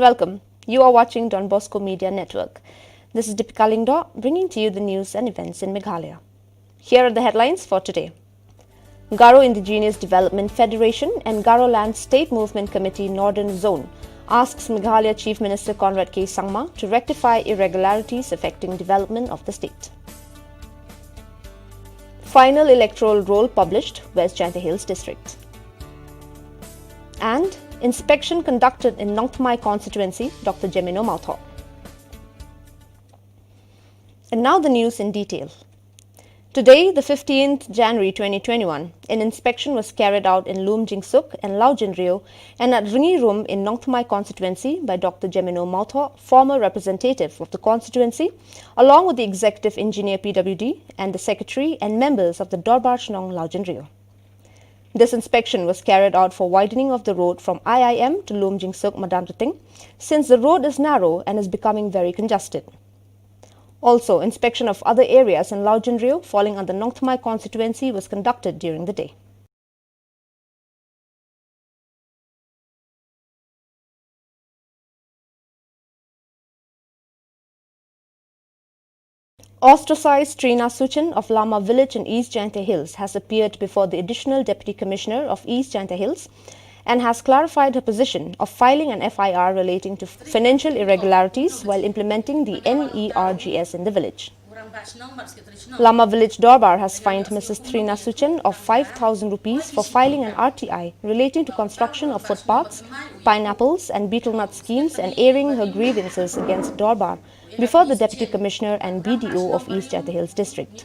welcome. You are watching Don Bosco Media Network. This is Deepika Lingdo bringing to you the news and events in Meghalaya. Here are the headlines for today. Garo Indigenous Development Federation and Garo Land State Movement Committee Northern Zone asks Meghalaya Chief Minister Conrad K. Sangma to rectify irregularities affecting development of the state. Final electoral roll published, West Jaintia Hills District. And inspection conducted in Nongthmai constituency, Dr. Jemino Mautho. And now the news in detail. Today, the 15th January 2021, an inspection was carried out in Loom Jingsuk and Lau Jinrio and at Ringi Room in Nongthmai constituency by Dr. Jemino Mautho, former representative of the constituency, along with the executive engineer PWD and the secretary and members of the Dorbar Shnong Lau Jinrio. This inspection was carried out for widening of the road from IIM to Loom Jingsuk Madam Ting, since the road is narrow and is becoming very congested. Also, inspection of other areas in Lau Jinrio falling under Nongthmai constituency was conducted during the day. Ostracized Trina Suchan of Lama Village in East Jaintia Hills has appeared before the Additional Deputy Commissioner of East Jaintia Hills and has clarified her position of filing an FIR relating to financial irregularities while implementing the NERGS in the village. Lama Village Dorbar has fined Mrs. Trina Suchan of 5,000 rupees for filing an RTI relating to construction of footpaths, pineapples and betel nut schemes and airing her grievances against Dorbar before the Deputy Commissioner and BDO of East Jaintia Hills District.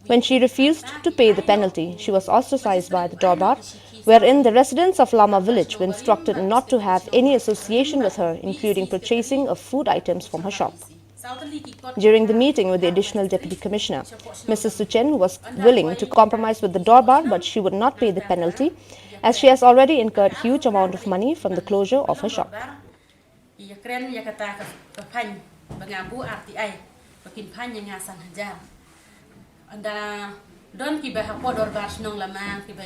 When she refused to pay the penalty, she was ostracized by the Dorbar, wherein the residents of Lama Village were instructed not to have any association with her, including purchasing of food items from her shop. During the meeting with the Additional Deputy Commissioner, Mrs. Suchen was willing to compromise with the Dorbar, but she would not pay the penalty as she has already incurred huge amount of money from the closure of her shop. Anda don ki bah po Dorbar Shnong lama ki bah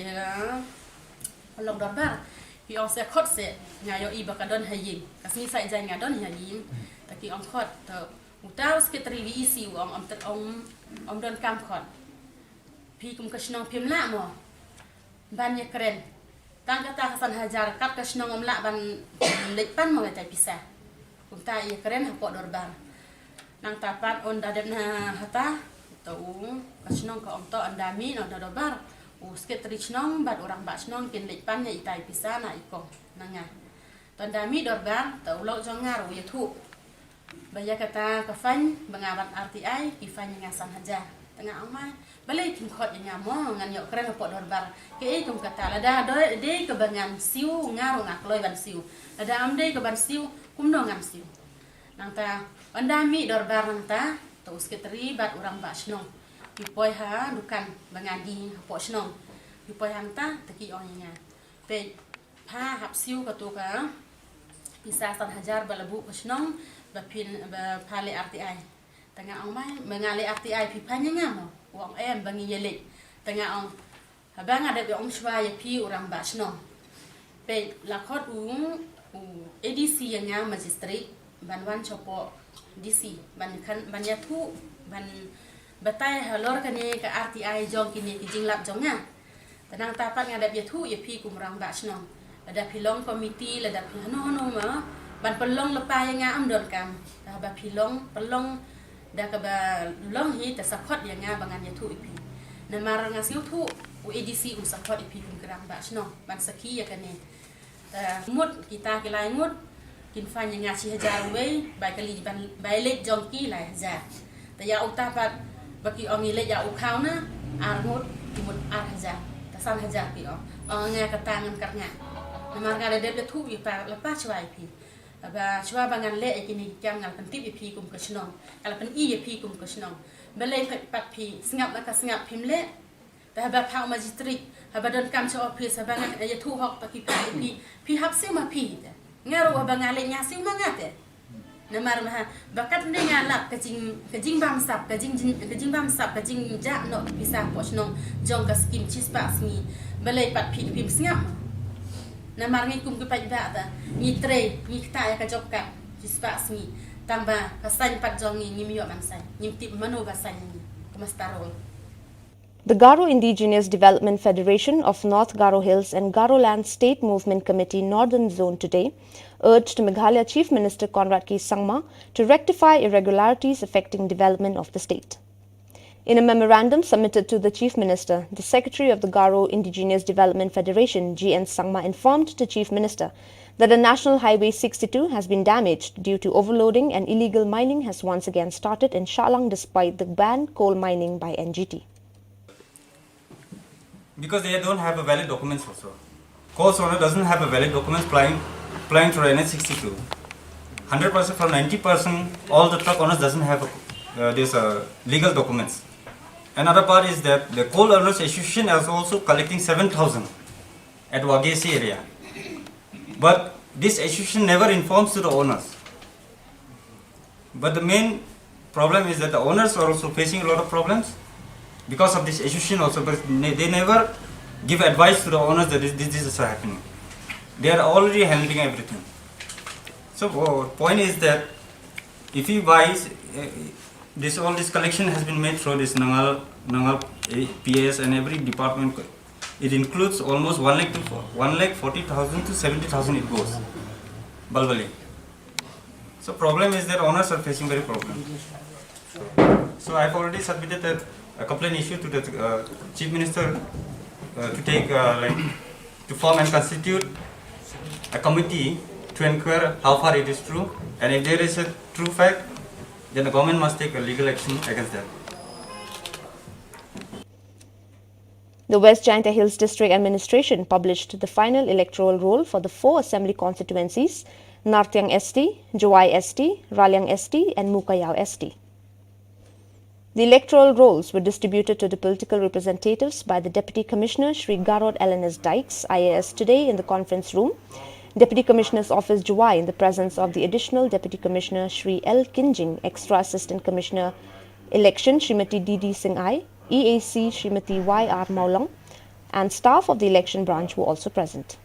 long Dorbar ki on se khot se ngayo I bakadon hayin kasni sai jai ngadon hayin taki on khot to utaw sekretari VEC om tet om don kam khot pi kum ka Shnong phim la mo ban ye kren tang kata Hasan Hajar kat ka Shnong om la ban lek pan mo tai pisah kum ta ye kren po Dorbar nang tapat on dadep na hata tau kasnong ka omto andami no Dorbar u sekretari Shnong bat orang ba Shnong kin lekpan nya itai pisa na iko nanga to andami Dorbar tau lo jongar u yathu baya kata ka fan bangabat RTI ki fan ngasan haja tengah amai balai kin khot nya mo ngan yo kren po Dorbar ke tum kata lada de ke bangan siu ngaru ngak loy ban siu lada amde ke ban siu kumno ngam siu nang ta andami Dorbar nang ta tau sekretari bat orang ba Shnong pipoi ha dukan bangadi po Shnong pipoi hanta taki onynya pe pha hap siu ka tu ka pisa San Hajar balabu Shnong ba pin ba phale RTI tengah ong mai mengale RTI pipanya ngamo wong em bangi yele tengah ong habang ada ong shwa ya pi orang ba Shnong pe lakot u ADC yang magistrate banwan chopo DC ban kan ban yathu ban batai halor kane ka RTI jong kini ki jinglap jonga tanang tapat ngadap yathu ye pi kumrang ba Shnong ada pilong komiti lada hano ma ban pelong lepa yang am don kam ba pilong pelong da ka ba long hi ta sakot yang bangan yathu ipi na mar ngasiu thu u ADC u sakot ipi kumrang ba Shnong ban saki ya kane mut kita kilai mut kin fan yang ngaci hajar we bai kali ban bai lek jongki lai hajar ta ya utapat baki ongi lek ya ukau na armut timut ar hajar ta san hajar pi nga katangan karnya namar ngale de thu wi pa lepas chwai pi ba chwa bangan le kini jam ngal pentip pi kum ka Shnong ala pen I pi kum ka Shnong balai pat pi singap ka singap pim le ta ba phau magistri ha ba don kam cho office ba ngan ya thu hok ta ki pi hap se ma pi ngaru abang ale nya siu mangate namar mah bakat ne ngalak kajing bam sap kajing bam sap kajing ja no bisa po Shnong jong ka skim chispa smi balai pat phi pim sngap na marngi kum ku pai ba ta ni tre ni ta ya ka jok ka ci spas ni tamba ka san pat jongi ni mi yo man sai ni tip mano ba sai ni kumastarol. The Garo Indigenous Development Federation of North Garo Hills and Garoland State Movement Committee Northern Zone today urged Meghalaya Chief Minister Conrad K. Sangma to rectify irregularities affecting development of the state. In a memorandum submitted to the Chief Minister, the Secretary of the Garo Indigenous Development Federation, G.N. Sangma, informed the Chief Minister that the National Highway 62 has been damaged due to overloading and illegal mining has once again started in Shillong despite the banned coal mining by NGT. Because they don't have a valid documents also. Course owner doesn't have a valid documents applying to NH 62. 100% from 90%, all the truck owners doesn't have legal documents. Another part is that the coal owners association is also collecting 7,000 at Wagesi area. But this association never informs to the owners. But the main problem is that the owners are also facing a lot of problems because of this association also, but they never give advice to the owners that this is happening. They are already handling everything. So point is that if you buy all this collection has been made through this Nangal PS and every department. It includes almost 1,40,000 to 70,000 it goes. Balbali. So problem is that owners are facing very problem. So I've already submitted a complaint issue to the Chief Minister to take to form and constitute a committee to inquire how far it is true, and if there is a true fact, then the government must take a legal action against them. The West Jaintia Hills District Administration published the final electoral roll for the 4 assembly constituencies: Nartiang ST, Jawai ST, Raliang ST and Mukayao ST. The electoral rolls were distributed to the political representatives by the Deputy Commissioner Sri Garod LNS Dykes, IAS, today in the conference room. Deputy Commissioner's Office Jawai in the presence of the Additional Deputy Commissioner Sri L. Kinjing, Extra Assistant Commissioner Election Srimati D.D. Singh I, EAC Srimati Y.R. Maulang, and staff of the election branch were also present.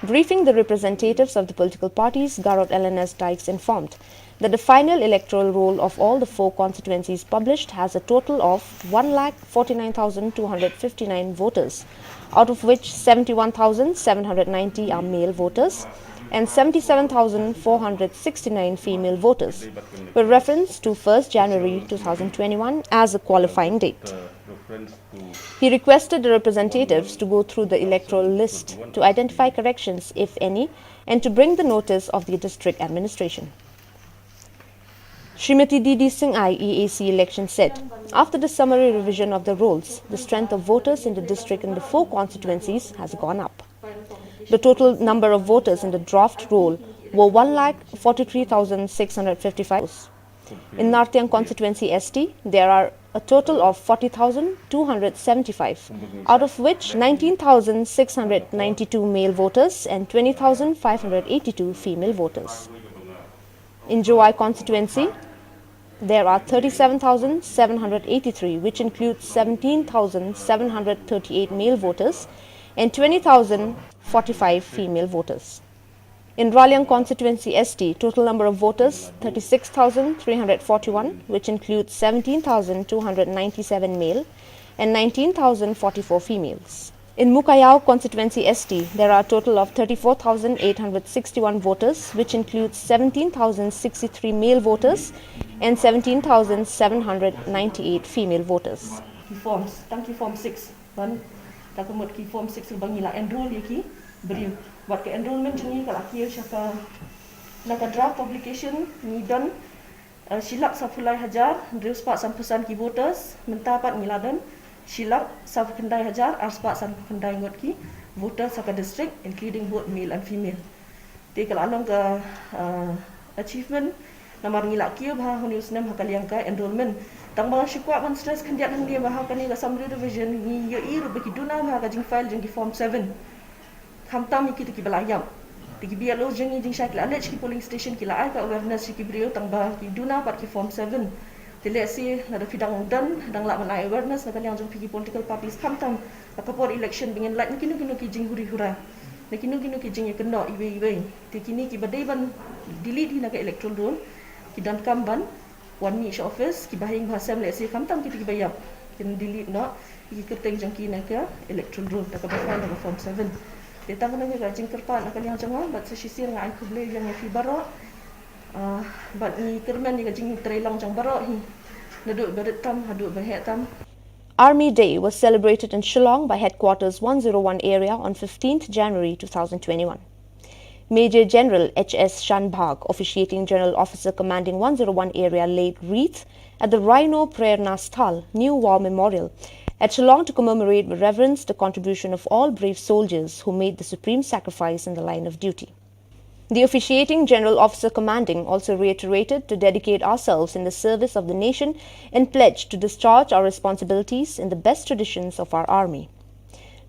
Briefing the representatives of the political parties, Garod LNS Dykes informed that the final electoral roll of all the 4 constituencies published has a total of 1,49,259 voters, out of which 71,790 are male voters and 77,469 female voters, with reference to 1st January 2021 as a qualifying date. He requested the representatives to go through the electoral list to identify corrections, if any, and to bring the notice of the district administration. Srimati D.D. Singh I, EAC election said, after the summary revision of the rolls, the strength of voters in the district in the 4 constituencies has gone up. The total number of voters in the draft roll were 1,43,655. In Nartiang constituency ST, there are a total of 40,275, out of which 19,692 male voters and 20,582 female voters. In Jawai constituency, there are 37,783, which includes 17,738 male voters and 20,045 female voters. In Raliang constituency ST, total number of voters 36,341, which includes 17,297 male and 19,044 females. In Mukayao constituency ST, there are a total of 34,861 voters, which includes 17,063 male voters and 17,798 female voters. Key forms, tang key form 6, ban tak kemud key form 6 bang ila enroll yaki beri buat ke enrollment ni kalau kia syaka nak draft publication ni don silap safulai hajar drill spot sampusan key voters mentapat ngiladan silap saf kendai hajar arspa san kendai ngot ki voters saka district including both male and female. Ti kalau along ke achievement namar ngilak kia bah hunius nam hakaliang ka enrollment tang ba shikwa ban stress kandiat hang dia bah kani ka summary revision ni ye ir beki duna bah ka jing file jing form 7 khamtam ki ki balayam ti biar lo jing jing syakil alej ki polling station ki la ka awareness ki brio tang ba ki duna pat ki form 7 ti le si ada fidang dan dang la manai awareness na kaliang jong pi political parties khamtam Akapor election dengan light kinu ki jing huri hura. Na kinu ki jing ya kena iwe. Te kini ki badai ban delete hina ka electoral roll. Ki dan kamban one niche office ki bahing bahasa Malaysia kamtam kita ki bayap. Kin delete no ki kerteng jangki na ka electoral roll ta ka bahkan na form 7. Te tang na ga jing kerpa na kan yang jangan bat sa sisir nga ai kuble yang fi baro. But ni kerman ni ka jing trailang jang baro hi. Naduk barat tam haduk bahet tam. Army Day was celebrated in Shillong by Headquarters 101 area on 15th January 2021. Major General H.S. Shanbhag, officiating General Officer commanding 101 area, laid wreath at the Rhino Prerna Sthal, New War Memorial, at Shillong to commemorate with reverence the contribution of all brave soldiers who made the supreme sacrifice in the line of duty. The officiating General Officer commanding also reiterated to dedicate ourselves in the service of the nation and pledge to discharge our responsibilities in the best traditions of our Army.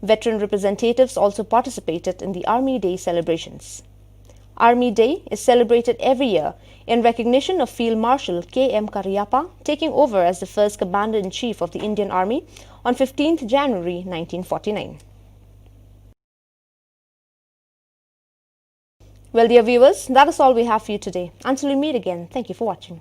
Veteran representatives also participated in the Army Day celebrations. Army Day is celebrated every year in recognition of Field Marshal K.M. Cariappa taking over as the first Commander-in-Chief of the Indian Army on 15th January 1949. Well, dear viewers, that is all we have for you today. Until we meet again, thank you for watching.